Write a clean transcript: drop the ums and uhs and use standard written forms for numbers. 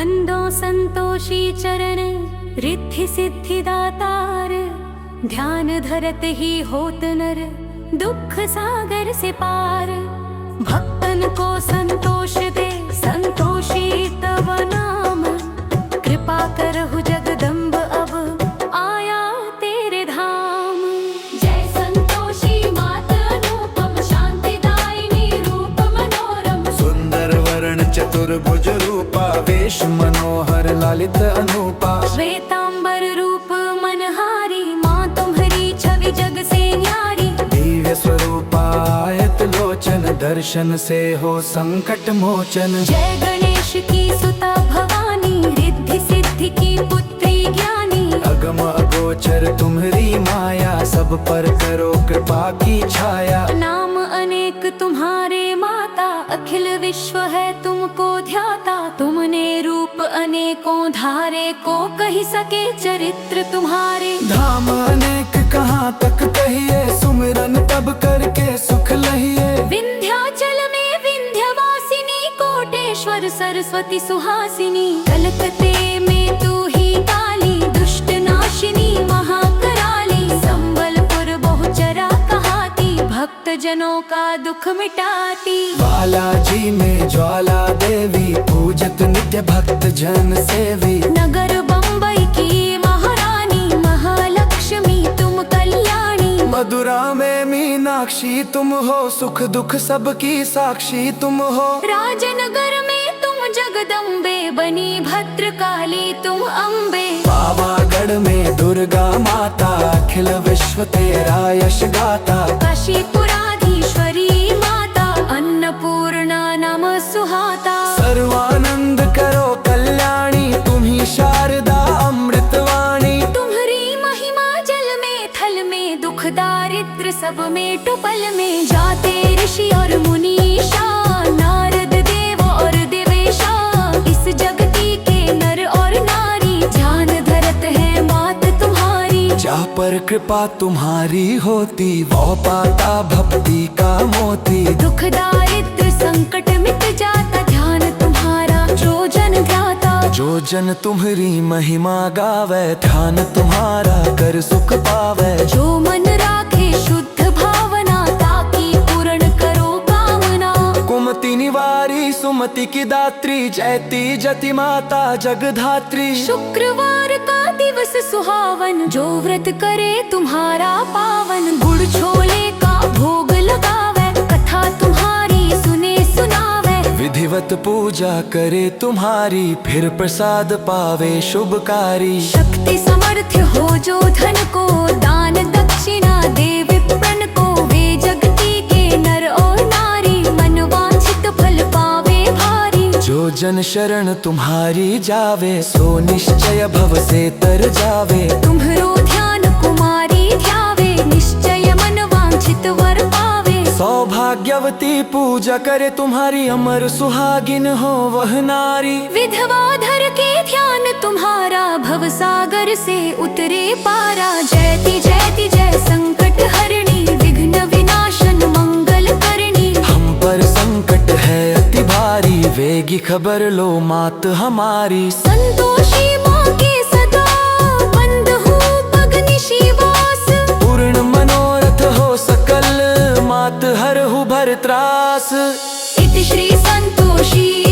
वंदो संतोषी चरण रिद्धि सिद्धि दातार। ध्यान धरत ही होत नर दुख सागर से पार। भक्तन को संतोष दे संतोषी तव नाम। कृपा करहु जगदम्ब अब आया तेरे धाम। जय संतोषी मात अनुपम शांतिदायिनी रूप मनोरम। सुंदर वर्ण चतुर्भुज रूपा वेश मनोहर लालित अनूपा। श्वेतांबर रूप मनहारी माँ तुम्हारी छवि जग से न्यारी। दिव्य स्वरूपा आयत लोचन दर्शन से हो संकट मोचन। जय गणेश की सुता भवानी रिद्धि सिद्धि की पुत्री ज्ञानी। अगम अगोचर तुम्हारी माया सब पर करो कृपा की छाया। नाम अनेक तुम्हारे माता अखिल विश्व है तुमको ध्याता। तुमने रूप अनेकों धारे को कही सके चरित्र तुम्हारे। धाम अनेक कहाँ तक कहिए सुमिरन तब करके सुख लहिए। विंध्याचल में विंध्यवासिनी कोटेश्वर सरस्वती सुहासिनी। कलकत्ते में तू ही काली दुष्ट नाशिनी महाकराली। संबलपुर बहुचरा कहाती भक्त जनों का दुख मिटाती। बालाजी में ज्वाला देवी पूजत नित्य भक्त जन सेवी। नगर बम्बई की महारानी महालक्ष्मी तुम कल्याणी। मधुरा में मीनाक्षी तुम हो सुख दुख सबकी साक्षी तुम हो। राजनगर में तुम जगदम्बे बनी भद्रकाली तुम अम्बे। पावागढ़ में दुर्गा माता अखिल विश्व तेरा यश गाता। काशीपुराधीश्वरी माता अन्नपूर्णा नम सुहाता। सर्वानंद करो कल्याणी तुम्ही शारदा अमृतवाणी। तुम्हारी महिमा जल में थल में दुख दारिद्र सब में टुपल में। जाते ऋषि और मुनीषा नारद देव और देवेशा। इस जगती के नर और नारी ध्यान धरत है मात तुम्हारी। जा पर कृपा तुम्हारी होती वो पाता भक्ति का मोती। दुख दारिद्र संकट मिट जाता ध्यान तुम्हारा जो जन ध्याता। जो जन तुम्हारी महिमा गावे ध्यान तुम्हारा कर सुख पावे। जो मन राखे शुद्ध भावना ताकि पूर्ण करो कामना। कुमति निवारी सुमति की दात्री जयती जति माता जगधात्री। शुक्रवार का दिवस सुहावन जो व्रत करे तुम्हारा पावन। गुड़ छोले का भोग लगावे कथा तुम्हारी सुने सुनावे। विधिवत पूजा करे तुम्हारी फिर प्रसाद पावे शुभकारी। शक्ति समर्थ हो जो धन को दान दक्षिणा दे विप्रन को। वे जगती के नर और नारी मन वांछित फल पावे भारी। जो जन शरण तुम्हारी जावे सो निश्चय भव से तर जावे। तुम्हरो ध्यान कुमारी ध्यावे निश्चय मन वांछित वर पावे। सौभाग्यवती पूजा करे तुम्हारी अमर सुहागिन हो वह नारी। विधवा धर के ध्यान तुम्हारा भव सागर से उतरे पारा। जयति जयति जय संकट हरणी विघ्न विनाशन मंगल करणी। हम पर संकट है अति भारी वेगी खबर लो मात हमारी। संतोषी माँ के सदा बंद हो पगनिशी वास। पूर्ण मनोरथ हो सकल मात हर हु भर त्रास। इति श्री संतोषी